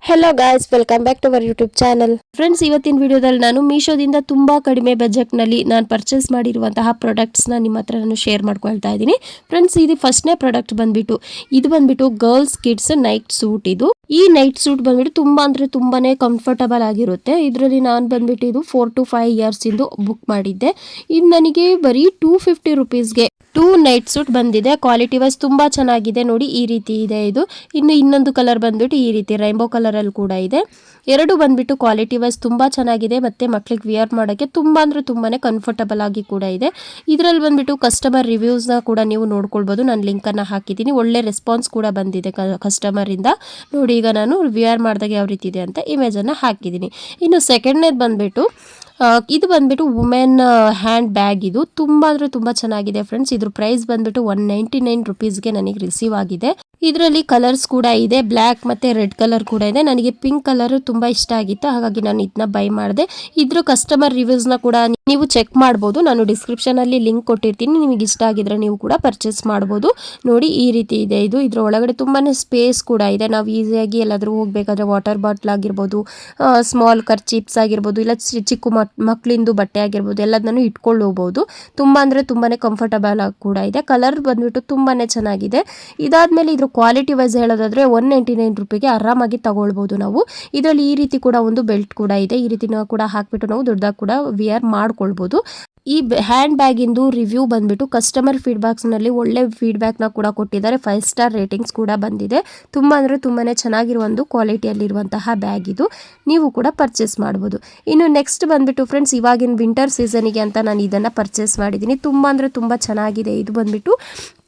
Hello guys, welcome back to our YouTube channel. Friends, ಇವತ್ತಿನ ವಿಡಿಯೋದಲ್ಲಿ ನಾನು ಮೀಶೋದಿಂದ ತುಂಬಾ ಕಡಿಮೆ ಬಜೆಟ್ನಲ್ಲಿ ನಾನು ಪರ್ಚೇಸ್ ಮಾಡಿರುವಂತಹ ಪ್ರಾಡಕ್ಟ್ಸ್ನ ನಿಮ್ಮ ಹತ್ರ ನಾನು ಶೇರ್ ಮಾಡ್ಕೊಳ್ತಾ ಇದ್ದೀನಿ. ಫ್ರೆಂಡ್ಸ್, ಇದು ಫಸ್ಟ್ನೇ ಪ್ರಾಡಕ್ಟ್ ಬಂದ್ಬಿಟ್ಟು ಗರ್ಲ್ಸ್ ಕಿಡ್ಸ್ ನೈಟ್ ಸೂಟ್. ಈ ನೈಟ್ ಸೂಟ್ ಬಂದ್ಬಿಟ್ಟು ತುಂಬಾ ಅಂದ್ರೆ ತುಂಬಾನೇ ಕಂಫರ್ಟಬಲ್ ಆಗಿರುತ್ತೆ. ಇದರಲ್ಲಿ ನಾನು ಬಂದ್ಬಿಟ್ಟು ಇದು 4 to 5 years ಇಂದು ಬುಕ್ ಮಾಡಿದ್ದೆ. ಇದು ನನಗೆ ಬರೀ 250 rupeesಗೆ 2 ನೈಟ್ ಸೂಟ್ ಬಂದಿದೆ. ಕ್ವಾಲಿಟಿ ವೈಸ್ ತುಂಬಾ ಚೆನ್ನಾಗಿದೆ. ನೋಡಿ, ಈ ರೀತಿ ಇದೆ ಇದು. ಇನ್ನೊಂದು ಕಲರ್ ಬಂದ್ಬಿಟ್ಟು ಈ ರೀತಿ ರೈನ್ಬೋ ಕಲರ್ ಅಲ್ಲಿ ಕೂಡ ಇದೆ. ಎರಡು ಬಂದ್ಬಿಟ್ಟು ಕ್ವಾಲಿಟಿ ವೈಸ್ ತುಂಬಾ ಚೆನ್ನಾಗಿದೆ. ಮತ್ತೆ ಮಕ್ಕಳಿಗೆ ವಿಯರ್ ಮಾಡೋಕ್ಕೆ ತುಂಬಾ ಅಂದ್ರೆ ತುಂಬಾನೇ ಕಂಫರ್ಟಬಲ್ ಆಗಿ ಕೂಡ ಇದೆ. ಇದರಲ್ಲಿ ಬಂದ್ಬಿಟ್ಟು ಕಸ್ಟಮರ್ ರಿವ್ಯೂಸ್ ನ ಕೂಡ ನೀವು ನೋಡ್ಕೊಳ್ಬಹುದು. ನಾನು ಲಿಂಕ್ ಅನ್ನ ಹಾಕಿದ್ದೀನಿ. ಒಳ್ಳೆ ರೆಸ್ಪಾನ್ಸ್ ಕೂಡ ಬಂದಿದೆ ಕಸ್ಟಮರ್ ಇಂದ. ನೋಡಿ, ಈಗ ನಾನು ವಿಯರ್ ಮಾಡಿದಾಗ ಯಾವ ರೀತಿ ಇದೆ ಅಂತ ಇಮೇಜ್ ಅನ್ನ ಹಾಕಿದ್ದೀನಿ. ಇನ್ನು ಸೆಕೆಂಡ್ನೇದು ಬಂದ್ಬಿಟ್ಟು ಇದು ಬಂದ್ಬಿಟ್ಟು ವುಮೆನ್ ಹ್ಯಾಂಡ್ ಬ್ಯಾಗ್. ಇದು ತುಂಬಾ ಅಂದ್ರೆ ತುಂಬಾ ಚೆನ್ನಾಗಿದೆ ಫ್ರೆಂಡ್ಸ್. ಇದ್ರ ಪ್ರೈಸ್ ಬಂದ್ಬಿಟ್ಟು 199 rupeesಗೆ ನನಗೆ ರಿಸೀವ್ ಆಗಿದೆ. ಇದರಲ್ಲಿ ಕಲರ್ಸ್ ಕೂಡ ಇದೆ, ಬ್ಲ್ಯಾಕ್ ಮತ್ತೆ ರೆಡ್ ಕಲರ್ ಕೂಡ ಇದೆ. ನನಗೆ ಪಿಂಕ್ ಕಲರ್ ತುಂಬಾ ಇಷ್ಟ ಆಗಿತ್ತು, ಹಾಗಾಗಿ ನಾನು ಇದನ್ನ ಬೈ ಮಾಡಿದೆ. ಇದ್ರ ಕಸ್ಟಮರ್ ರಿವ್ಯೂಸ್ ನ ಕೂಡ ನೀವು ಚೆಕ್ ಮಾಡಬಹುದು. ನಾನು ಡಿಸ್ಕ್ರಿಪ್ಷನ್ ಅಲ್ಲಿ ಲಿಂಕ್ ಕೊಟ್ಟಿರ್ತೀನಿ. ನಿಮಗೆ ಇಷ್ಟ ಆಗಿದ್ರೆ ನೀವು ಕೂಡ ಪರ್ಚೇಸ್ ಮಾಡಬಹುದು. ನೋಡಿ, ಈ ರೀತಿ ಇದೆ ಇದು. ಇದ್ರ ಒಳಗಡೆ ತುಂಬಾನೇ ಸ್ಪೇಸ್ ಕೂಡ ಇದೆ. ನಾವು ಈಸಿಯಾಗಿ ಎಲ್ಲಾದ್ರೂ ಹೋಗ್ಬೇಕಾದ್ರೆ ವಾಟರ್ ಬಾಟ್ಲ್ ಆಗಿರ್ಬೋದು, ಸ್ಮಾಲ್ ಕರ್ಚೀಪ್ಸ್ ಆಗಿರ್ಬೋದು, ಇಲ್ಲ ಚಿಕ್ಕ ಮಕ್ಕಳಿಂದು ಬಟ್ಟೆ ಆಗಿರ್ಬೋದು, ಎಲ್ಲದನ್ನು ಇಟ್ಕೊಂಡು ಹೋಗ್ಬೋದು. ತುಂಬಾ ಅಂದ್ರೆ ತುಂಬಾನೇ ಕಂಫರ್ಟಬಲ್ ಆಗಿ ಕೂಡ ಇದೆ. ಕಲರ್ ಬಂದ್ಬಿಟ್ಟು ತುಂಬಾನೇ ಚೆನ್ನಾಗಿದೆ. ಇದಾದ್ಮೇಲೆ ಇದ್ರ ಕ್ವಾಲಿಟಿ ವೈಸ್ ಹೇಳೋದಾದ್ರೆ 199 ರೂಪಾಯಿಗೆ ಆರಾಮಾಗಿ ತಗೊಳ್ಬಹುದು ನಾವು. ಇದರಲ್ಲಿ ಈ ರೀತಿ ಕೂಡ ಒಂದು ಬೆಲ್ಟ್ ಕೂಡ ಇದೆ. ಈ ರೀತಿ ಕೂಡ ಹಾಕ್ಬಿಟ್ಟು ನಾವು ದೊಡ್ಡದಾಗಿ ಕೂಡ ವಿಯರ್ ಮಾಡ್ಕೊಳ್ಬಹುದು. ಈ ಹ್ಯಾಂಡ್ ಬ್ಯಾಗ್ ಇಂದು ರಿವ್ಯೂ ಬಂದ್ಬಿಟ್ಟು ಕಸ್ಟಮರ್ ಫೀಡ್ಬ್ಯಾಕ್ಸ್ ನಲ್ಲಿ ಒಳ್ಳೆ ಫೀಡ್ಬ್ಯಾಕ್ ನ ಕೂಡ ಕೊಟ್ಟಿದ್ದಾರೆ. 5 ಸ್ಟಾರ್ ರೇಟಿಂಗ್ಸ್ ಕೂಡ ಬಂದಿದೆ. ತುಂಬಾ ಅಂದ್ರೆ ತುಂಬಾನೇ ಚೆನ್ನಾಗಿರುವ ಒಂದು ಕ್ವಾಲಿಟಿಯಲ್ಲಿರುವಂತಹ ಬ್ಯಾಗ್ ಇದು. ನೀವು ಕೂಡ ಪರ್ಚೇಸ್ ಮಾಡಬಹುದು. ಇನ್ನು ನೆಕ್ಸ್ಟ್ ಬಂದ್ಬಿಟ್ಟು ಫ್ರೆಂಡ್ಸ್, ಇವಾಗಿನ ವಿಂಟರ್ ಸೀಸನ್ಗೆ ಅಂತ ನಾನು ಇದನ್ನ ಪರ್ಚೇಸ್ ಮಾಡಿದ್ದೀನಿ. ತುಂಬಾ ಅಂದ್ರೆ ತುಂಬಾ ಚೆನ್ನಾಗಿದೆ. ಇದು ಬಂದ್ಬಿಟ್ಟು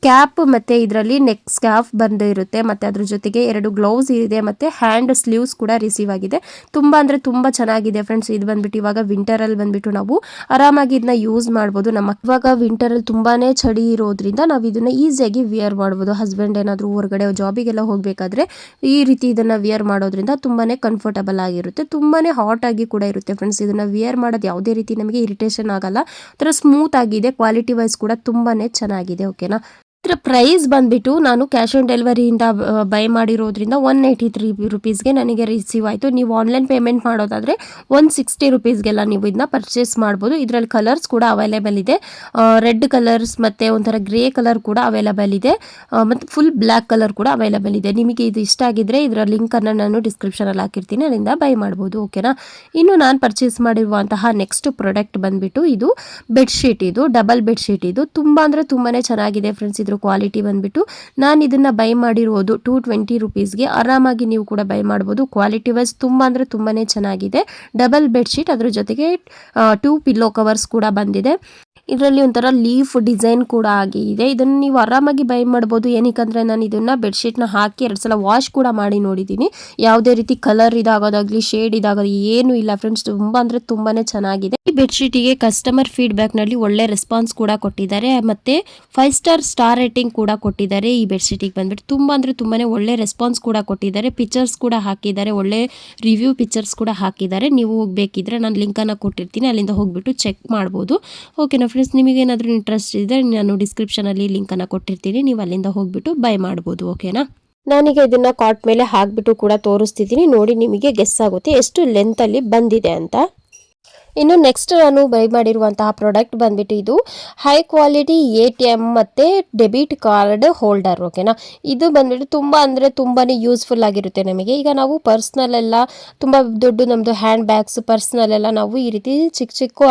ಕ್ಯಾಪ್ ಮತ್ತೆ ಇದರಲ್ಲಿ ನೆಕ್ ಸ್ಕಾರ್ಫ್ ಬಂದಿರುತ್ತೆ. ಮತ್ತೆ ಅದ್ರ ಜೊತೆಗೆ 2 ಗ್ಲೌಸ್ ಇದೆ. ಮತ್ತೆ ಹ್ಯಾಂಡ್ ಸ್ಲೀವ್ಸ್ ಕೂಡ ರಿಸೀವ್ ಆಗಿದೆ. ತುಂಬಾ ಅಂದ್ರೆ ತುಂಬಾ ಚೆನ್ನಾಗಿದೆ ಫ್ರೆಂಡ್ಸ್. ಇದು ಬಂದ್ಬಿಟ್ಟು ಇವಾಗ ವಿಂಟರ್ ಅಲ್ಲಿ ಬಂದ್ಬಿಟ್ಟು ನಾವು ಆರಾಮಾಗಿ ಇದನ್ನ ಯೂಸ್ ಮಾಡಬಹುದು. ಇವಾಗ ವಿಂಟರ್ ಅಲ್ಲಿ ತುಂಬಾನೇ ಚಳಿ ಇರೋದ್ರಿಂದ ನಾವು ಇದನ್ನ ಈಸಿಯಾಗಿ ವಿಯರ್ ಮಾಡಬಹುದು. ಹಸ್ಬೆಂಡ್ ಏನಾದ್ರು ಹೊರಗಡೆ ಜಾಬಿಗೆಲ್ಲ ಹೋಗ್ಬೇಕಾದ್ರೆ ಈ ರೀತಿ ಇದನ್ನ ವಿಯರ್ ಮಾಡೋದ್ರಿಂದ ತುಂಬಾನೇ ಕಂಫರ್ಟಬಲ್ ಆಗಿರುತ್ತೆ. ತುಂಬಾನೇ ಹಾಟ್ ಆಗಿ ಕೂಡ ಇರುತ್ತೆ ಫ್ರೆಂಡ್ಸ್. ಇದನ್ನ ವಿಯರ್ ಮಾಡೋದು ಯಾವುದೇ ರೀತಿ ನಮಗೆ ಇರಿಟೇಷನ್ ಆಗಲ್ಲ. ತರ ಸ್ಮೂತ್ ಆಗಿದೆ. ಕ್ವಾಲಿಟಿ ವೈಸ್ ಕೂಡ ತುಂಬಾನೇ ಚೆನ್ನಾಗಿದೆ. ಓಕೆನಾ. ಇದರ ಪ್ರೈಸ್ ಬಂದ್ಬಿಟ್ಟು ನಾನು ಕ್ಯಾಶ್ ಆನ್ ಡೆಲಿವರಿಯಿಂದ ಬೈ ಮಾಡಿರೋದ್ರಿಂದ 183 ರೂಪೀಸ್ಗೆ ನನಗೆ ರಿಸೀವ್ ಆಯಿತು. ನೀವು ಆನ್ಲೈನ್ ಪೇಮೆಂಟ್ ಮಾಡೋದಾದರೆ 160 ರೂಪೀಸ್ಗೆಲ್ಲ ನೀವು ಇದನ್ನ ಪರ್ಚೇಸ್ ಮಾಡ್ಬೋದು. ಇದರಲ್ಲಿ ಕಲರ್ಸ್ ಕೂಡ ಅವೈಲೇಬಲ್ ಇದೆ. ರೆಡ್ ಕಲರ್ಸ್ ಮತ್ತು ಒಂಥರ ಗ್ರೇ ಕಲರ್ ಕೂಡ ಅವೈಲೇಬಲ್ ಇದೆ. ಮತ್ತು ಫುಲ್ ಬ್ಲ್ಯಾಕ್ ಕಲರ್ ಕೂಡ ಅವೈಲೇಬಲ್ ಇದೆ. ನಿಮಗೆ ಇದು ಇಷ್ಟ ಆಗಿದ್ರೆ ಇದರ ಲಿಂಕನ್ನು ನಾನು ಡಿಸ್ಕ್ರಿಪ್ಷನಲ್ಲಿ ಹಾಕಿರ್ತೀನಿ, ಅಲ್ಲಿಂದ ಬೈ ಮಾಡ್ಬೋದು. ಓಕೆನಾ. ಇನ್ನು ನಾನು ಪರ್ಚೇಸ್ ಮಾಡಿರುವಂತಹ ನೆಕ್ಸ್ಟ್ ಪ್ರಾಡಕ್ಟ್ ಬಂದ್ಬಿಟ್ಟು ಇದು ಬೆಡ್ಶೀಟ್. ಇದು ಡಬಲ್ ಬೆಡ್ಶೀಟ್. ಇದು ತುಂಬ ಅಂದರೆ ತುಂಬಾ ಚೆನ್ನಾಗಿದೆ ಫ್ರೆಂಡ್ಸ್. ಇದ್ರ ಕ್ವಾಲಿಟಿ ಬಂದ್ಬಿಟ್ಟು ನಾನು ಇದನ್ನ ಬೈ ಮಾಡಿರೋದು 220 ರೂಪೀಸ್ಗೆ. ಆರಾಮಾಗಿ ನೀವು ಕೂಡ ಬೈ ಮಾಡ್ಬೋದು. ಕ್ವಾಲಿಟಿ ವೈಸ್ ತುಂಬಾ ಅಂದ್ರೆ ತುಂಬಾನೇ ಚೆನ್ನಾಗಿದೆ. ಡಬಲ್ ಬೆಡ್ಶೀಟ್, ಅದ್ರ ಜೊತೆಗೆ 2 ಪಿಲ್ಲೋ ಕವರ್ಸ್ ಕೂಡ ಬಂದಿದೆ. ಇದರಲ್ಲಿ ಒಂಥರ ಲೀಫ್ ಡಿಸೈನ್ ಕೂಡ ಆಗಿದೆ. ಇದನ್ನು ನೀವು ಆರಾಮಾಗಿ ಬೈ ಮಾಡ್ಬೋದು. ಏನಕ್ಕಂದ್ರೆ ನಾನು ಇದನ್ನ ಬೆಡ್ಶೀಟ್ನ ಹಾಕಿ 2 ಸಲ ವಾಶ್ ಕೂಡ ಮಾಡಿ ನೋಡಿದ್ದೀನಿ. ಯಾವುದೇ ರೀತಿ ಕಲರ್ ಇದಾಗೋದಾಗ್ಲಿ ಶೇಡ್ ಇದಾಗೋದು ಏನು ಇಲ್ಲ ಫ್ರೆಂಡ್ಸ್. ತುಂಬಾ ಅಂದ್ರೆ ತುಂಬಾನೇ ಚೆನ್ನಾಗಿದೆ. ಈ ಬೆಡ್ಶೀಟಿಗೆ ಕಸ್ಟಮರ್ ಫೀಡ್ಬ್ಯಾಕ್ ನಲ್ಲಿ ಒಳ್ಳೆ ರೆಸ್ಪಾನ್ಸ್ ಕೂಡ ಕೊಟ್ಟಿದ್ದಾರೆ. ಮತ್ತೆ 5 ಸ್ಟಾರ್ ರೇಟಿಂಗ್ ಕೂಡ ಕೊಟ್ಟಿದ್ದಾರೆ. ಈ ಬೆಡ್ಶೀಟಿಗೆ ಬಂದ್ಬಿಟ್ಟು ತುಂಬಾ ಅಂದ್ರೆ ತುಂಬಾನೇ ಒಳ್ಳೆ ರೆಸ್ಪಾನ್ಸ್ ಕೂಡ ಕೊಟ್ಟಿದ್ದಾರೆ. ಪಿಕ್ಚರ್ಸ್ ಕೂಡ ಹಾಕಿದ್ದಾರೆ. ಒಳ್ಳೆ ರಿವ್ಯೂ ಪಿಕ್ಚರ್ಸ್ ಕೂಡ ಹಾಕಿದ್ದಾರೆ. ನೀವು ಹೋಗ್ಬೇಕಿದ್ರೆ ನಾನು ಲಿಂಕ್ ಅನ್ನ ಕೊಟ್ಟಿರ್ತೀನಿ, ಅಲ್ಲಿಂದ ಹೋಗ್ಬಿಟ್ಟು ಚೆಕ್ ಮಾಡ್ಬೋದು. ಓಕೆನಾ ಫ್ರೆಂಡ್ಸ್, ನಿಮಗೆ ಏನಾದರೂ ಇಂಟ್ರೆಸ್ಟ್ ಇದ್ದರೆ ನಾನು ಡಿಸ್ಕ್ರಿಪ್ಷನ್ ಅಲ್ಲಿ ಲಿಂಕ್ ಅನ್ನ ಕೊಟ್ಟಿರ್ತೀನಿ, ನೀವು ಅಲ್ಲಿಂದ ಹೋಗ್ಬಿಟ್ಟು ಬೈ ಮಾಡ್ಬೋದು. ಓಕೆನಾ. ನಾನೀಗ ಇದನ್ನ ಕಾರ್ಟ್ ಮೇಲೆ ಹಾಕ್ಬಿಟ್ಟು ಕೂಡ ತೋರಿಸ್ತಿದ್ದೀನಿ. ನೋಡಿ, ನಿಮಗೆ ಗೆಸ್ ಆಗುತ್ತೆ ಎಷ್ಟು ಲೆಂತ್ ಅಲ್ಲಿ ಬಂದಿದೆ ಅಂತ. ಇನ್ನು ನೆಕ್ಸ್ಟ್ ನಾನು ಬೈ ಮಾಡಿರುವಂತಹ ಪ್ರಾಡಕ್ಟ್ ಬಂದ್ಬಿಟ್ಟು ಇದು ಹೈ ಕ್ವಾಲಿಟಿ ATM ಮತ್ತೆ ಡೆಬಿಟ್ ಕಾರ್ಡ್ ಹೋಲ್ಡರ್. ಓಕೆನಾ. ಇದು ಬಂದ್ಬಿಟ್ಟು ತುಂಬಾ ಅಂದ್ರೆ ತುಂಬಾನೇ ಯೂಸ್ಫುಲ್ ಆಗಿರುತ್ತೆ ನಮಗೆ. ಈಗ ನಾವು ಪರ್ಸ್ನಲ್ ಎಲ್ಲ ತುಂಬಾ ದೊಡ್ಡ ನಮ್ದು ಹ್ಯಾಂಡ್ ಬ್ಯಾಗ್ಸ್ ಪರ್ಸ್ನಲ್ ಎಲ್ಲ ನಾವು ಈ ರೀತಿ ಚಿಕ್ಕ ಚಿಕ್ಕ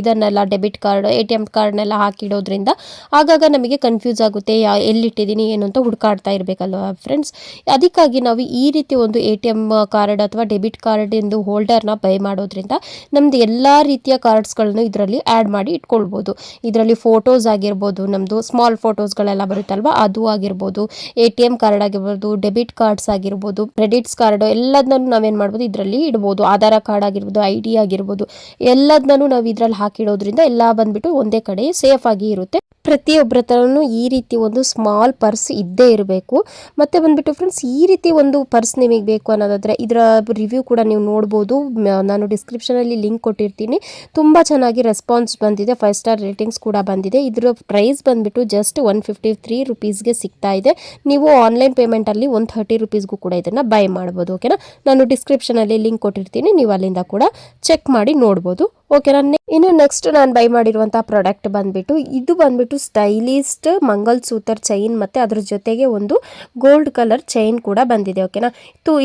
ಇದನ್ನೆಲ್ಲ ಡೆಬಿಟ್ ಕಾರ್ಡ್ ATM ಕಾರ್ಡ್ನೆಲ್ಲ ಹಾಕಿಡೋದ್ರಿಂದ ಆಗಾಗ ನಮಗೆ ಕನ್ಫ್ಯೂಸ್ ಆಗುತ್ತೆ, ಎಲ್ಲಿಟ್ಟಿದ್ದೀನಿ ಏನು ಅಂತ ಹುಡುಕಾಡ್ತಾ ಇರಬೇಕಲ್ವ ಫ್ರೆಂಡ್ಸ್. ಅದಕ್ಕಾಗಿ ನಾವು ಈ ರೀತಿ ಒಂದು ATM ಕಾರ್ಡ್ ಅಥವಾ ಡೆಬಿಟ್ ಕಾರ್ಡ್ ಎಂದು ಹೋಲ್ಡರ್ನ ಬೈ ಮಾಡೋದ್ರಿಂದ ನಮ್ದು ಎಲ್ಲಾ ರೀತಿಯ ಕಾರ್ಡ್ಸ್ಗಳನ್ನು ಇದರಲ್ಲಿ ಆ್ಯಡ್ ಮಾಡಿ ಇಟ್ಕೊಳ್ಬೋದು. ಇದರಲ್ಲಿ ಫೋಟೋಸ್ ಆಗಿರ್ಬೋದು, ನಮ್ಮದು ಸ್ಮಾಲ್ ಫೋಟೋಸ್ಗಳೆಲ್ಲ ಬರುತ್ತಲ್ವಾ ಅದು ಆಗಿರ್ಬೋದು, ATM ಕಾರ್ಡ್ ಆಗಿರ್ಬೋದು, ಡೆಬಿಟ್ ಕಾರ್ಡ್ಸ್ ಆಗಿರ್ಬೋದು, ಕ್ರೆಡಿಟ್ಸ್ ಕಾರ್ಡ್ ಎಲ್ಲದನ್ನೂ ನಾವೇನು ಮಾಡ್ಬೋದು ಇದರಲ್ಲಿ ಇಡ್ಬೋದು. ಆಧಾರ್ ಕಾರ್ಡ್ ಆಗಿರ್ಬೋದು, ID ಆಗಿರ್ಬೋದು, ಎಲ್ಲದನ್ನೂ ನಾವು ಇದರಲ್ಲಿ ಹಾಕಿಡೋದ್ರಿಂದ ಎಲ್ಲ ಬಂದ್ಬಿಟ್ಟು ಒಂದೇ ಕಡೆ ಸೇಫ್ ಆಗಿ ಇರುತ್ತೆ. ಪ್ರತಿಯೊಬ್ಬರ ಹತ್ರನೂ ಈ ರೀತಿ ಒಂದು ಸ್ಮಾಲ್ ಪರ್ಸ್ ಇದ್ದೇ ಇರಬೇಕು. ಮತ್ತು ಬಂದುಬಿಟ್ಟು ಫ್ರೆಂಡ್ಸ್, ಈ ರೀತಿ ಒಂದು ಪರ್ಸ್ ನಿಮಗೆ ಬೇಕು ಅನ್ನೋದಾದರೆ ಇದರ ರಿವ್ಯೂ ಕೂಡ ನೀವು ನೋಡ್ಬೋದು. ನಾನು ಡಿಸ್ಕ್ರಿಪ್ಷನಲ್ಲಿ ಲಿಂಕ್ ಕೊಟ್ಟಿರ್ತೀನಿ. ತುಂಬ ಚೆನ್ನಾಗಿ ರೆಸ್ಪಾನ್ಸ್ ಬಂದಿದೆ, 5 ಸ್ಟಾರ್ ರೇಟಿಂಗ್ಸ್ ಕೂಡ ಬಂದಿದೆ. ಇದರ ಪ್ರೈಸ್ ಬಂದುಬಿಟ್ಟು ಜಸ್ಟ್ 153 ರುಪೀಸ್ಗೆ ಸಿಗ್ತಾ ಇದೆ. ನೀವು ಆನ್ಲೈನ್ ಪೇಮೆಂಟಲ್ಲಿ 130 ರುಪೀಸ್ಗೂ ಕೂಡ ಇದನ್ನು ಬೈ ಮಾಡ್ಬೋದು. ಓಕೆನಾ, ನಾನು ಡಿಸ್ಕ್ರಿಪ್ಷನಲ್ಲಿ ಲಿಂಕ್ ಕೊಟ್ಟಿರ್ತೀನಿ, ನೀವು ಅಲ್ಲಿಂದ ಕೂಡ ಚೆಕ್ ಮಾಡಿ ನೋಡ್ಬೋದು. ಓಕೆನಾ. ಇನ್ನು ನೆಕ್ಸ್ಟ್ ನಾನು ಬೈ ಮಾಡಿರುವಂಥ ಪ್ರಾಡಕ್ಟ್ ಬಂದುಬಿಟ್ಟು ಇದು ಸ್ಟೈಲಿಸ್ಟ್ ಮಂಗಲ್ಸೂತ್ರ ಚೈನ್ ಮತ್ತು ಅದ್ರ ಜೊತೆಗೆ ಒಂದು ಗೋಲ್ಡ್ ಕಲರ್ ಚೈನ್ ಕೂಡ ಬಂದಿದೆ. ಓಕೆನಾ.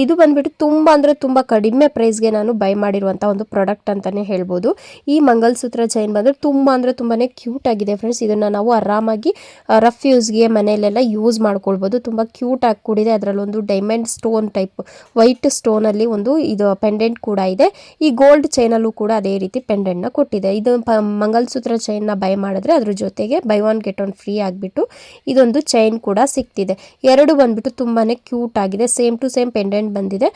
ಇದು ಬಂದುಬಿಟ್ಟು ತುಂಬ ಅಂದರೆ ತುಂಬ ಕಡಿಮೆ ಪ್ರೈಸ್ಗೆ ನಾನು ಬೈ ಮಾಡಿರುವಂಥ ಒಂದು ಪ್ರಾಡಕ್ಟ್ ಅಂತಲೇ ಹೇಳ್ಬೋದು. ಈ ಮಂಗಲ್ಸೂತ್ರ ಚೈನ್ ಬಂದರೆ ತುಂಬ ಅಂದರೆ ತುಂಬಾ ಕ್ಯೂಟ್ ಆಗಿದೆ ಫ್ರೆಂಡ್ಸ್. ಇದನ್ನು ನಾವು ಆರಾಮಾಗಿ ರಫ್ ಯೂಸ್ಗೆ ಮನೆಯಲ್ಲೆಲ್ಲ ಯೂಸ್ ಮಾಡ್ಕೊಳ್ಬೋದು. ತುಂಬ ಕ್ಯೂಟ್ ಆಗಿ ಕೂಡಿದೆ. ಅದರಲ್ಲೊಂದು ಡೈಮಂಡ್ ಸ್ಟೋನ್ ಟೈಪ್ ವೈಟ್ ಸ್ಟೋನಲ್ಲಿ ಒಂದು ಇದು ಪೆಂಡೆಂಟ್ ಕೂಡ ಇದೆ. ಈ ಗೋಲ್ಡ್ ಚೈನಲ್ಲೂ ಕೂಡ ಅದೇ ರೀತಿ ಪೆಂಡೆಂಟ್ನ ಕೊಟ್ಟಿದೆ. ಇದು ಮಂಗಲ್ಸೂತ್ರ ಚೈನ್ನ ಬೈ ಮಾಡಿದ್ರೆ ಅದ್ರ ಜೊತೆಗೆ by one get one free ಆಗಿಬಿಟ್ಟು ಇದೊಂದು ಚೈನ್ ಕೂಡ ಸಿಗ್ತಿದೆ. ಎರಡು ಬಂದ್ಬಿಟ್ಟು ತುಂಬಾ ಕ್ಯೂಟ್ ಆಗಿದೆ. ಸೇಮ್ ಟು ಸೇಮ್ ಪೆಂಡೆಂಟ್ ಬಂದಿದೆ.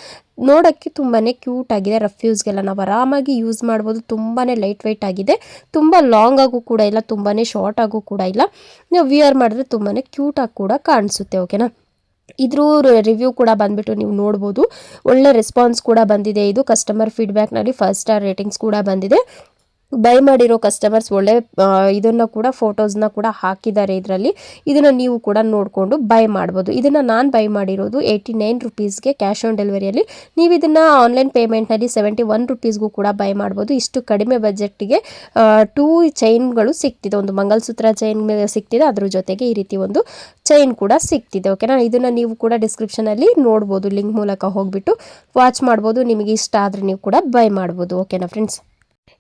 ನೋಡೋಕ್ಕೆ ತುಂಬಾ ಕ್ಯೂಟ್ ಆಗಿದೆ. ರಫ್ ಯೂಸ್ಗೆಲ್ಲ ನಾವು ಆರಾಮಾಗಿ ಯೂಸ್ ಮಾಡ್ಬೋದು. ತುಂಬಾ ಲೈಟ್ ವೆಯ್ಟ್ ಆಗಿದೆ. ತುಂಬ ಲಾಂಗ್ ಆಗು ಕೂಡ ಇಲ್ಲ, ತುಂಬಾ ಶಾರ್ಟ್ ಆಗು ಕೂಡ ಇಲ್ಲ. ನೀವು ವಿಯರ್ ಮಾಡಿದ್ರೆ ತುಂಬಾ ಕ್ಯೂಟ್ ಆಗಿ ಕೂಡ ಕಾಣಿಸುತ್ತೆ. ಓಕೆನಾ. ಇದ್ರ ರಿವ್ಯೂ ಕೂಡ ಬಂದುಬಿಟ್ಟು ನೀವು ನೋಡ್ಬೋದು. ಒಳ್ಳೆ ರೆಸ್ಪಾನ್ಸ್ ಕೂಡ ಬಂದಿದೆ. ಇದು ಕಸ್ಟಮರ್ ಫೀಡ್ಬ್ಯಾಕ್ನಲ್ಲಿ 5 ಸ್ಟಾರ್ ರೇಟಿಂಗ್ಸ್ ಕೂಡ ಬಂದಿದೆ. ಬೈ ಮಾಡಿರೋ ಕಸ್ಟಮರ್ಸ್ ಒಳ್ಳೆ ಇದನ್ನು ಕೂಡ ಫೋಟೋಸ್ನ ಕೂಡ ಹಾಕಿದ್ದಾರೆ ಇದರಲ್ಲಿ. ಇದನ್ನು ನೀವು ಕೂಡ ನೋಡಿಕೊಂಡು ಬೈ ಮಾಡ್ಬೋದು. ಇದನ್ನು ನಾನು ಬೈ ಮಾಡಿರೋದು 89 ರುಪೀಸ್ಗೆ ಕ್ಯಾಶ್ ಆನ್ ಡೆಲಿವರಿಯಲ್ಲಿ. ನೀವು ಇದನ್ನು ಆನ್ಲೈನ್ ಪೇಮೆಂಟ್ನಲ್ಲಿ 71 ರುಪೀಸ್ಗೂ ಕೂಡ ಬೈ ಮಾಡ್ಬೋದು. ಇಷ್ಟು ಕಡಿಮೆ ಬಜೆಟ್ಗೆ 2 ಚೈನ್ಗಳು ಸಿಗ್ತಿದೆ. ಒಂದು ಮಂಗಲ್ಸೂತ್ರ ಚೈನ್ ಸಿಗ್ತಿದೆ, ಅದ್ರ ಜೊತೆಗೆ ಈ ರೀತಿ ಒಂದು ಚೈನ್ ಕೂಡ ಸಿಗ್ತಿದೆ. ಓಕೆನಾ. ಇದನ್ನು ನೀವು ಕೂಡ ಡಿಸ್ಕ್ರಿಪ್ಷನಲ್ಲಿ ನೋಡ್ಬೋದು, ಲಿಂಕ್ ಮೂಲಕ ಹೋಗ್ಬಿಟ್ಟು ವಾಚ್ ಮಾಡ್ಬೋದು. ನಿಮಗೆ ಇಷ್ಟ ಆದರೆ ನೀವು ಕೂಡ ಬೈ ಮಾಡ್ಬೋದು. ಓಕೆನಾ ಫ್ರೆಂಡ್ಸ್.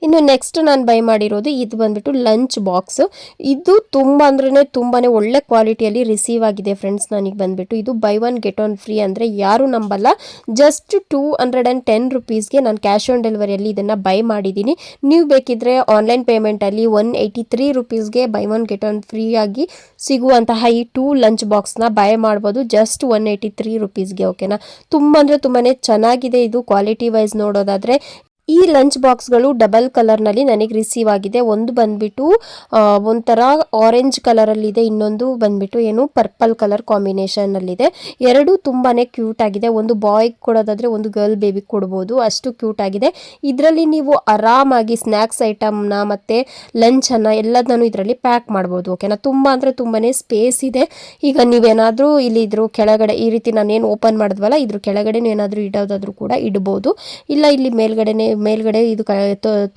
ಇನ್ನು ನೆಕ್ಸ್ಟ್ ನಾನು ಬೈ ಮಾಡಿರೋದು ಇದು ಬಂದುಬಿಟ್ಟು ಲಂಚ್ ಬಾಕ್ಸ್. ಇದು ತುಂಬ ಅಂದ್ರೆ ತುಂಬಾ ಒಳ್ಳೆ ಕ್ವಾಲಿಟಿಯಲ್ಲಿ ರಿಸೀವ್ ಆಗಿದೆ ಫ್ರೆಂಡ್ಸ್. ನನಗೆ ಬಂದುಬಿಟ್ಟು ಇದು by one get one free ಅಂದರೆ ಯಾರೂ ನಂಬಲ್ಲ. ಜಸ್ಟ್ 210 ರುಪೀಸ್ಗೆ ನಾನು ಕ್ಯಾಶ್ ಆನ್ ಡೆಲಿವರಿಯಲ್ಲಿ ಇದನ್ನು ಬೈ ಮಾಡಿದ್ದೀನಿ. ನೀವು ಬೇಕಿದ್ದರೆ ಆನ್ಲೈನ್ ಪೇಮೆಂಟಲ್ಲಿ 183 ರುಪೀಸ್ಗೆ buy one get one free ಆಗಿ ಸಿಗುವಂತಹ ಈ 2 ಲಂಚ್ ಬಾಕ್ಸ್ನ ಬೈ ಮಾಡ್ಬೋದು ಜಸ್ಟ್ 183 ರುಪೀಸ್ಗೆ. ಓಕೆನಾ. ತುಂಬ ಅಂದರೆ ತುಂಬಾ ಚೆನ್ನಾಗಿದೆ ಇದು ಕ್ವಾಲಿಟಿ ವೈಸ್ ನೋಡೋದಾದರೆ. ಈ ಲಂಚ್ ಬಾಕ್ಸ್ಗಳು ಡಬಲ್ ಕಲರ್ನಲ್ಲಿ ನನಗೆ ರಿಸೀವ್ ಆಗಿದೆ. ಒಂದು ಬಂದುಬಿಟ್ಟು ಒಂಥರ ಆರೆಂಜ್ ಕಲರಲ್ಲಿದೆ, ಇನ್ನೊಂದು ಬಂದುಬಿಟ್ಟು ಏನು ಪರ್ಪಲ್ ಕಲರ್ ಕಾಂಬಿನೇಷನ್ನಲ್ಲಿದೆ. ಎರಡೂ ತುಂಬಾ ಕ್ಯೂಟ್ ಆಗಿದೆ. ಒಂದು ಬಾಯ್ಗೆ ಕೊಡೋದಾದರೆ ಒಂದು ಗರ್ಲ್ ಬೇಬಿಗೆ ಕೊಡ್ಬೋದು, ಅಷ್ಟು ಕ್ಯೂಟ್ ಆಗಿದೆ. ಇದರಲ್ಲಿ ನೀವು ಆರಾಮಾಗಿ ಸ್ನ್ಯಾಕ್ಸ್ ಐಟಮ್ನ ಮತ್ತು ಲಂಚನ್ನು ಎಲ್ಲದನ್ನು ಇದರಲ್ಲಿ ಪ್ಯಾಕ್ ಮಾಡ್ಬೋದು. ಓಕೆನಾ. ತುಂಬ ಅಂದರೆ ತುಂಬಾ ಸ್ಪೇಸ್ ಇದೆ. ಈಗ ನೀವೇನಾದರೂ ಇಲ್ಲಿ ಇದ್ರ ಕೆಳಗಡೆ ಈ ರೀತಿ ನಾನೇನು ಓಪನ್ ಮಾಡಿದ್ವಲ್ಲ, ಇದ್ರ ಕೆಳಗಡೆ ಏನಾದರೂ ಇಡೋದಾದರೂ ಕೂಡ ಇಡ್ಬೋದು. ಇಲ್ಲ ಇಲ್ಲಿ ಮೇಲ್ಗಡೆ ಇದು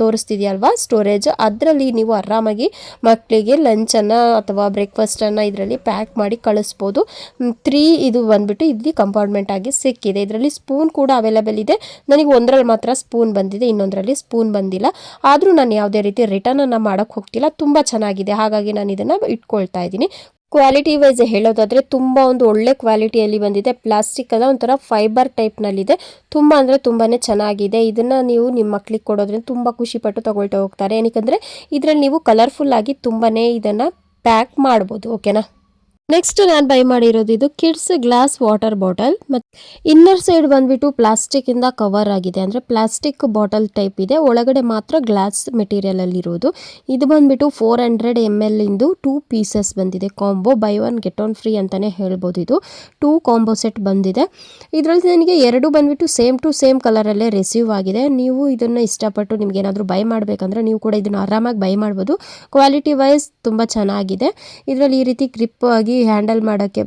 ತೋರಿಸ್ತಿದೆಯಲ್ವಾ ಸ್ಟೋರೇಜ್, ಅದರಲ್ಲಿ ನೀವು ಆರಾಮಾಗಿ ಮಕ್ಕಳಿಗೆ ಲಂಚನ್ನು ಅಥವಾ ಬ್ರೇಕ್ಫಾಸ್ಟನ್ನು ಇದರಲ್ಲಿ ಪ್ಯಾಕ್ ಮಾಡಿ ಕಳಿಸ್ಬೋದು. 3 ಇದು ಬಂದುಬಿಟ್ಟು ಇಲ್ಲಿ ಕಂಪಾರ್ಟ್ಮೆಂಟ್ ಆಗಿ ಸಿಕ್ಕಿದೆ. ಇದರಲ್ಲಿ ಸ್ಪೂನ್ ಕೂಡ ಅವೈಲೇಬಲ್ ಇದೆ. ನನಗೆ ಒಂದರಲ್ಲಿ ಮಾತ್ರ ಸ್ಪೂನ್ ಬಂದಿದೆ, ಇನ್ನೊಂದರಲ್ಲಿ ಸ್ಪೂನ್ ಬಂದಿಲ್ಲ. ಆದರೂ ನಾನು ಯಾವುದೇ ರೀತಿ ರಿಟರ್ನನ್ನು ಮಾಡೋಕ್ಕೆ ಹೋಗ್ತಿಲ್ಲ. ತುಂಬ ಚೆನ್ನಾಗಿದೆ, ಹಾಗಾಗಿ ನಾನು ಇದನ್ನು ಇಟ್ಕೊಳ್ತಾ ಇದ್ದೀನಿ. ಕ್ವಾಲಿಟಿ ವೈಸ್ ಹೇಳೋದಾದರೆ ತುಂಬ ಒಂದು ಒಳ್ಳೆ ಕ್ವಾಲಿಟಿಯಲ್ಲಿ ಬಂದಿದೆ. ಪ್ಲಾಸ್ಟಿಕ್ ಅಲ್ಲ, ಒಂಥರ ಫೈಬರ್ ಟೈಪ್ನಲ್ಲಿದೆ. ತುಂಬ ಅಂದರೆ ತುಂಬಾ ಚೆನ್ನಾಗಿದೆ. ಇದನ್ನು ನೀವು ನಿಮ್ಮ ಮಕ್ಕಳಿಗೆ ಕೊಡೋದ್ರಿಂದ ತುಂಬ ಖುಷಿಪಟ್ಟು ತೊಗೊಳ್ತಾ ಹೋಗ್ತಾರೆ. ಏನಕ್ಕೆ ಇದರಲ್ಲಿ ನೀವು ಕಲರ್ಫುಲ್ ಆಗಿ ತುಂಬಾ ಇದನ್ನು ಪ್ಯಾಕ್ ಮಾಡ್ಬೋದು. ಓಕೆನಾ. ನೆಕ್ಸ್ಟ್ ನಾನು ಬೈ ಮಾಡಿರೋದು ಇದು ಕಿಡ್ಸ್ ಗ್ಲಾಸ್ ವಾಟರ್ ಬಾಟಲ್. ಮತ್ತು ಇನ್ನರ್ ಸೈಡ್ ಬಂದುಬಿಟ್ಟು ಪ್ಲಾಸ್ಟಿಕ್ಕಿಂದ ಕವರ್ ಆಗಿದೆ, ಅಂದರೆ ಪ್ಲಾಸ್ಟಿಕ್ ಬಾಟಲ್ ಟೈಪ್ ಇದೆ. ಒಳಗಡೆ ಮಾತ್ರ ಗ್ಲಾಸ್ ಮೆಟೀರಿಯಲಲ್ಲಿರೋದು. ಇದು ಬಂದುಬಿಟ್ಟು 400 ml ಇಂದು 2 ಪೀಸಸ್ ಬಂದಿದೆ. Combo by one get one free ಅಂತಲೇ ಹೇಳ್ಬೋದು. ಇದು 2 ಕಾಂಬೋ ಸೆಟ್ ಬಂದಿದೆ. ಇದರಲ್ಲಿ ನನಗೆ ಎರಡು ಬಂದುಬಿಟ್ಟು ಸೇಮ್ ಟು ಸೇಮ್ ಕಲರಲ್ಲೇ ರಿಸೀವ್ ಆಗಿದೆ. ನೀವು ಇದನ್ನು ಇಷ್ಟಪಟ್ಟು ನಿಮ್ಗೇನಾದರೂ ಬೈ ಮಾಡಬೇಕಂದ್ರೆ ನೀವು ಕೂಡ ಇದನ್ನು ಆರಾಮಾಗಿ ಬೈ ಮಾಡ್ಬೋದು. ಕ್ವಾಲಿಟಿ ವೈಸ್ ತುಂಬ ಚೆನ್ನಾಗಿದೆ. ಇದರಲ್ಲಿ ಈ ರೀತಿ ಗ್ರಿಪ್ ಆಗಿ ಹ್ಯಾಂಡಲ್ ಮಾಡೋಕ್ಕೆ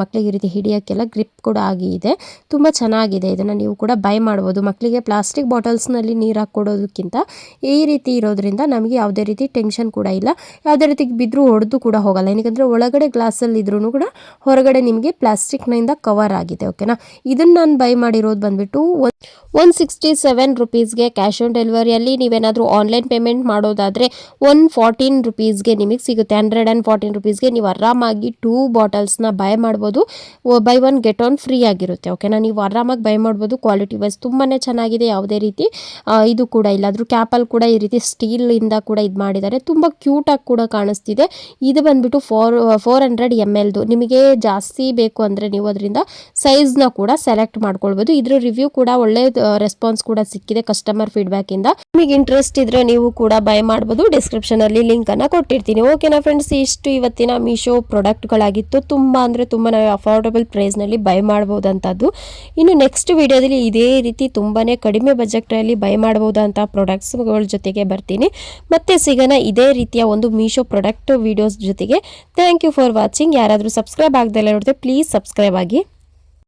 ಮಕ್ಕಳಿಗೆ ಈ ರೀತಿ ಹಿಡಿಯೋಕ್ಕೆಲ್ಲ ಗ್ರಿಪ್ ಕೂಡ ಇದೆ. ತುಂಬ ಚೆನ್ನಾಗಿದೆ. ಇದನ್ನು ನೀವು ಕೂಡ ಬೈ ಮಾಡ್ಬೋದು. ಮಕ್ಕಳಿಗೆ ಪ್ಲಾಸ್ಟಿಕ್ ಬಾಟಲ್ಸ್ನಲ್ಲಿ ನೀರು ಹಾಕ್ಕೊಡೋದಕ್ಕಿಂತ ಈ ರೀತಿ ಇರೋದ್ರಿಂದ ನಮಗೆ ಯಾವುದೇ ರೀತಿ ಟೆನ್ಷನ್ ಕೂಡ ಇಲ್ಲ. ಯಾವುದೇ ರೀತಿ ಬಿದ್ದರೂ ಹೊಡೆದು ಕೂಡ ಹೋಗಲ್ಲ. ಏನಕ್ಕೆ ಒಳಗಡೆ ಗ್ಲಾಸಲ್ಲಿ ಇದ್ರೂ ಕೂಡ ಹೊರಗಡೆ ನಿಮಗೆ ಪ್ಲಾಸ್ಟಿಕ್ನಿಂದ ಕವರ್ ಆಗಿದೆ. ಓಕೆನಾ. ಇದನ್ನು ನಾನು ಬೈ ಮಾಡಿರೋದು ಬಂದುಬಿಟ್ಟು 167 ರುಪೀಸ್ಗೆ ಕ್ಯಾಶ್ ಆನ್ ಡೆಲಿವರಿಯಲ್ಲಿ. ನೀವೇನಾದರೂ ಆನ್ಲೈನ್ ಪೇಮೆಂಟ್ ಮಾಡೋದಾದರೆ 114 ರುಪೀಸ್ಗೆ ನಿಮಗೆ ಸಿಗುತ್ತೆ. 114 ರುಪೀಸ್ಗೆ ನೀವು ಆರಾಮಾಗಿ 2 2 ಬಾಟಲ್ಸ್ನ ಬೈ ಮಾಡ್ಬೋದು. By one get one free ಆಗಿರುತ್ತೆ. ಓಕೆನಾ, ನೀವು ಆರಾಮಾಗಿ ಬೈ ಮಾಡ್ಬೋದು. ಕ್ವಾಲಿಟಿ ವೈಸ್ ತುಂಬಾ ಚೆನ್ನಾಗಿದೆ. ಯಾವುದೇ ರೀತಿ ಇದು ಕೂಡ ಇಲ್ಲ. ಅದ್ರ ಕ್ಯಾಪಲ್ಲಿ ಕೂಡ ಈ ರೀತಿ ಸ್ಟೀಲ್ ಇಂದ ಕೂಡ ಇದು ಮಾಡಿದ್ದಾರೆ. ತುಂಬ ಕ್ಯೂಟಾಗಿ ಕೂಡ ಕಾಣಿಸ್ತಿದೆ. ಇದು ಬಂದ್ಬಿಟ್ಟು 400 ml. ನಿಮಗೆ ಜಾಸ್ತಿ ಬೇಕು ಅಂದರೆ ನೀವು ಅದರಿಂದ ಸೈಜ್ನ ಕೂಡ ಸೆಲೆಕ್ಟ್ ಮಾಡ್ಕೊಳ್ಬೋದು. ಇದ್ರ ರಿವ್ಯೂ ಕೂಡ ಒಳ್ಳೆ ರೆಸ್ಪಾನ್ಸ್ ಕೂಡ ಸಿಕ್ಕಿದೆ ಕಸ್ಟಮರ್ ಫೀಡ್ಬ್ಯಾಕ್ ಇಂದ. ನಿಮಗೆ ಇಂಟ್ರೆಸ್ಟ್ ಇದ್ರೆ ನೀವು ಕೂಡ ಬೈ ಮಾಡ್ಬೋದು. ಡಿಸ್ಕ್ರಿಪ್ಷನ್ ಅಲ್ಲಿ ಲಿಂಕ್ ಅನ್ನ ಕೊಟ್ಟಿರ್ತೀನಿ. ಓಕೆನಾ ಫ್ರೆಂಡ್ಸ್, ಇಷ್ಟು ಇವತ್ತಿನ ಮೀಶೋ ಪ್ರಾಡಕ್ಟ್ಗಳಾಗಿತ್ತು. ತುಂಬಾ ಅಂದರೆ ತುಂಬ ನಾವು ಅಫೋರ್ಡಬಲ್ ಪ್ರೈಸ್ನಲ್ಲಿ ಬೈ ಮಾಡ್ಬೋದಂಥದ್ದು. ಇನ್ನು ನೆಕ್ಸ್ಟ್ ವಿಡಿಯೋದಲ್ಲಿ ಇದೇ ರೀತಿ ತುಂಬಾ ಕಡಿಮೆ ಬಜೆಟಲ್ಲಿ ಬೈ ಮಾಡ್ಬೋದಂಥ ಪ್ರಾಡಕ್ಟ್ಸ್ಗಳ ಜೊತೆಗೆ ಬರ್ತೀನಿ. ಮತ್ತೆ ಸಿಗೋಣ ಇದೇ ರೀತಿಯ ಒಂದು ಮೀಶೋ ಪ್ರಾಡಕ್ಟ್ ವಿಡಿಯೋಸ್ ಜೊತೆಗೆ. Thank you for watching. ಯಾರಾದರೂ ಸಬ್ಸ್ಕ್ರೈಬ್ ಆಗದೆಲ್ಲ ನೋಡಿದ್ರೆ ಪ್ಲೀಸ್ ಸಬ್ಸ್ಕ್ರೈಬ್ ಆಗಿ.